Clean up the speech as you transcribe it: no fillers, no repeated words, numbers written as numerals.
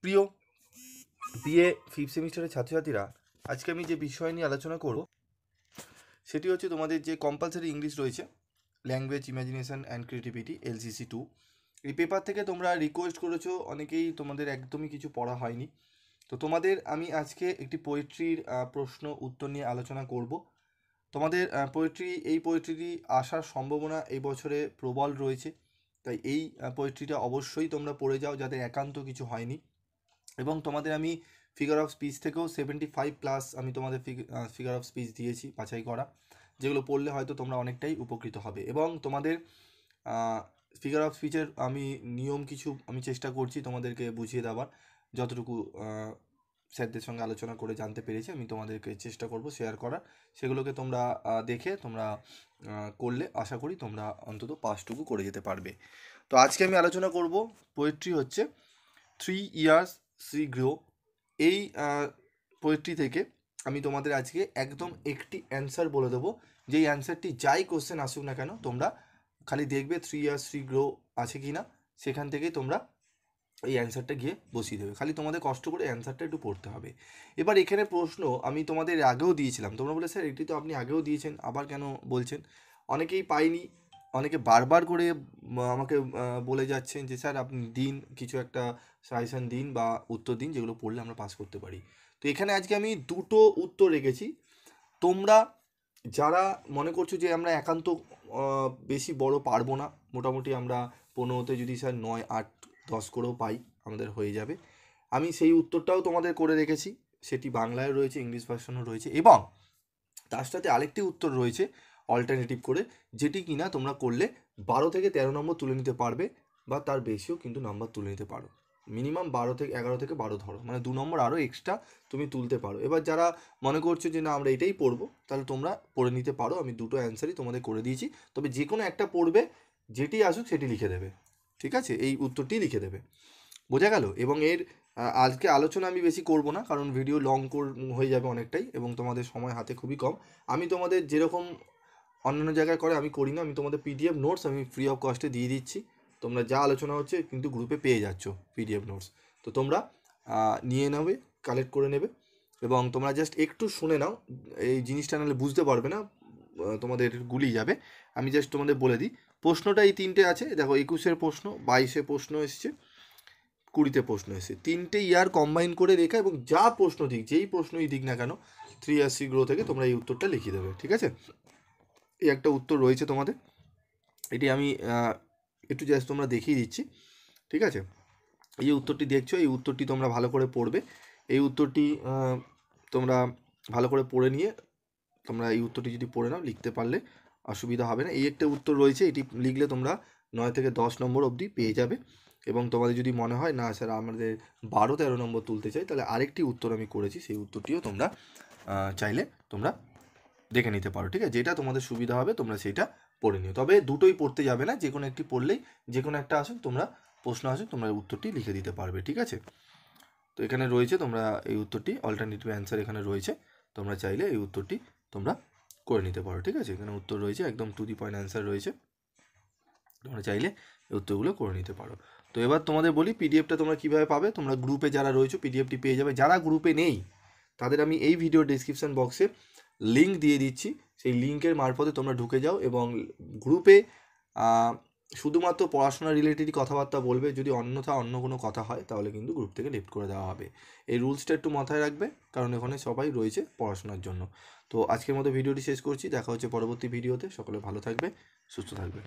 প্রিয় BA fifth সেমিস্টারের ছাত্রছাত্রীরা, আজকে আমি যে বিষয় নিয়ে আলোচনা করব সেটি হচ্ছে তোমাদের যে কম্পালসারি ইংলিশ রয়েছে, language imagination and creativity LCC 2। এই পেপার থেকে তোমরা রিকোয়েস্ট করেছো, অনেকেই তোমাদের একদমই কিছু পড়া হয়নি। তো তোমাদের আমি আজকে একটি পোয়েট্রির প্রশ্ন উত্তর নিয়ে আলোচনা করব। তোমাদের এই পোয়েট্রিটি আসার সম্ভাবনা এই বছরে প্রবল রয়েছে, তাই এই পোয়েট্রিটা অবশ্যই তোমরা পড়ে যাও যাদের একান্ত কিছু হয়নি। এবং তোমাদের আমি ফিগার অফ স্পিচ থেকেও 75+ আমি তোমাদের ফিগার অফ স্পিচ দিয়েছি বাছাই করা, যেগুলো পড়লে হয়তো তোমরা অনেকটাই উপকৃত হবে। এবং তোমাদের ফিগার অফ স্পিচের আমি নিয়ম কিছু আমি চেষ্টা করছি তোমাদেরকে বুঝিয়ে দেওয়ার, যতটুকু স্যারদের সঙ্গে আলোচনা করে জানতে পেরেছি আমি তোমাদেরকে চেষ্টা করব শেয়ার করার। সেগুলোকে তোমরা দেখে তোমরা করলে আশা করি তোমরা অন্তত পাসটুকু করে যেতে পারবে। তো আজকে আমি আলোচনা করব পোয়েট্রি হচ্ছে 3 years she grew। এই পোয়েট্রি থেকে আমি তোমাদের আজকে একদম একটি অ্যান্সার বলে দেবো, যেই অ্যান্সারটি যাই কোশ্চেন আসুক না কেন তোমরা খালি দেখবে 3 years she grew আছে কি না, সেখান থেকেই তোমরা এই অ্যান্সারটা গিয়ে বসিয়ে দেবে। খালি তোমাদের কষ্ট করে অ্যান্সারটা একটু পড়তে হবে। এবার এখানে প্রশ্ন আমি তোমাদের আগেও দিয়েছিলাম, তোমরা বলে স্যার এটি তো আপনি আগেও দিয়েছেন, আবার কেন বলছেন? অনেকেই পাইনি, অনেকে বারবার করে আমাকে বলে যাচ্ছেন যে স্যার আপনি দিন, কিছু একটা সাজেশন দিন বা উত্তর দিন যেগুলো পড়লে আমরা পাস করতে পারি। তো এখানে আজকে আমি দুটো উত্তর রেখেছি। তোমরা যারা মনে করছো যে আমরা একান্ত বেশি বড় পারবো না, মোটামুটি আমরা 15তে যদি স্যার 9, 8, 10 করেও পাই আমাদের হয়ে যাবে, আমি সেই উত্তরটাও তোমাদের করে রেখেছি। সেটি বাংলায় রয়েছে, ইংলিশ ভার্সনও রয়েছে, এবং তার সাথে আরেকটি উত্তর রয়েছে অল্টারনেটিভ করে, যেটি কিনা তোমরা করলে 12 থেকে 13 নম্বর তুলে নিতে পারবে, বা তার বেশিও কিন্তু নাম্বার তুলে নিতে পারো। মিনিমাম 11 থেকে 12 ধরো, মানে 2 নম্বর আরও এক্সট্রা তুমি তুলতে পারো। এবার যারা মনে করছো যে না আমরা এটাই পড়বো, তাহলে তোমরা পড়ে নিতে পারো। আমি দুটো অ্যান্সারই তোমাদের করে দিয়েছি, তবে যে কোনো একটা পড়বে, যেটি আসুক সেটি লিখে দেবে, ঠিক আছে? এই উত্তরটি লিখে দেবে, বোঝা গেল? এবং এর আজকে আলোচনা আমি বেশি করব না, কারণ ভিডিও লং হয়ে যাবে অনেকটাই, এবং তোমাদের সময় হাতে খুবই কম। আমি তোমাদের যেরকম অন্যান্য জায়গায় করে আমি করি না, আমি তোমাদের PDF নোটস আমি ফ্রি অফ কস্টে দিয়ে দিচ্ছি। তোমরা যা আলোচনা হচ্ছে কিন্তু গ্রুপে পেয়ে যাচ্ছ PDF নোটস। তো তোমরা নিয়ে নেবে, কালেক্ট করে নেবে, এবং তোমরা জাস্ট একটু শুনে নাও। এই জিনিসটা নাহলে বুঝতে পারবে না, তোমাদের গুলিয়ে যাবে। আমি জাস্ট তোমাদের বলে দিই, প্রশ্নটা এই তিনটে আছে, দেখো 21-এর প্রশ্ন, 22-এ প্রশ্ন এসছে, 20-তে প্রশ্ন এসেছে। তিনটে ইয়ার কম্বাইন করে রেখা, এবং যা প্রশ্ন দিক, যেই প্রশ্নই দিক না কেন 3 years she grew থেকে তোমরা এই উত্তরটা লিখিয়ে দেবে, ঠিক আছে? এই একটা উত্তর রয়েছে তোমাদের, এটি আমি একটু জাস্ট তোমরা দেখিয়ে দিচ্ছি, ঠিক আছে? এই উত্তরটি দেখছো, এই উত্তরটি তোমরা ভালো করে পড়বে। এই উত্তরটি তোমরা ভালো করে পড়ে নিয়ে তোমরা এই উত্তরটি যদি পড়ে নাও, লিখতে পারলে অসুবিধা হবে না। এই একটা উত্তর রয়েছে, এটি লিখলে তোমরা 9 থেকে 10 নম্বর অবধি পেয়ে যাবে। এবং তোমাদের যদি মনে হয় না স্যার আমাদের 12-13 নম্বর তুলতে চাই, তাহলে আরেকটি উত্তর আমি করেছি, সেই উত্তরটিও তোমরা চাইলে তোমরা দেখে নিতে পারো, ঠিক আছে? যেটা তোমাদের সুবিধা হবে তোমরা সেইটা পড়ে নিও। তবে দুটোই পড়তে যাবে না, যে কোনো একটি পড়লেই, যে কোনো একটা আসুক তোমরা, প্রশ্ন আসুক তোমরা উত্তরটি লিখে দিতে পারবে, ঠিক আছে? তো এখানে রয়েছে, তোমরা এই উত্তরটি অল্টারনেটিভ অ্যান্সার এখানে রয়েছে, তোমরা চাইলে এই উত্তরটি তোমরা করে নিতে পারো, ঠিক আছে? এখানে উত্তর রয়েছে, একদম টু দি পয়েন্ট অ্যান্সার রয়েছে, তোমরা চাইলে এই উত্তরগুলো করে নিতে পারো। তো এবার তোমাদের বলি PDFটা তোমরা কীভাবে পাবে। তোমরা গ্রুপে যারা রয়েছো PDFটি পেয়ে যাবে, যারা গ্রুপে নেই তাদের আমি এই ভিডিও ডিসক্রিপশান বক্সে লিঙ্ক দিয়ে দিচ্ছি, সেই লিঙ্কের মারফতে তোমরা ঢুকে যাও, এবং গ্রুপে শুধুমাত্র পড়াশোনা রিলেটেডই কথাবার্তা বলবে। যদি অন্যথা অন্য কোনো কথা হয় তাহলে কিন্তু গ্রুপ থেকে লেফট করে দেওয়া হবে। এই রুলসটা একটু মাথায় রাখবে, কারণ এখানে সবাই রয়েছে পড়াশোনার জন্য। তো আজকের মতো ভিডিওটি শেষ করছি, দেখা হচ্ছে পরবর্তী ভিডিওতে। সকলে ভালো থাকবে, সুস্থ থাকবে।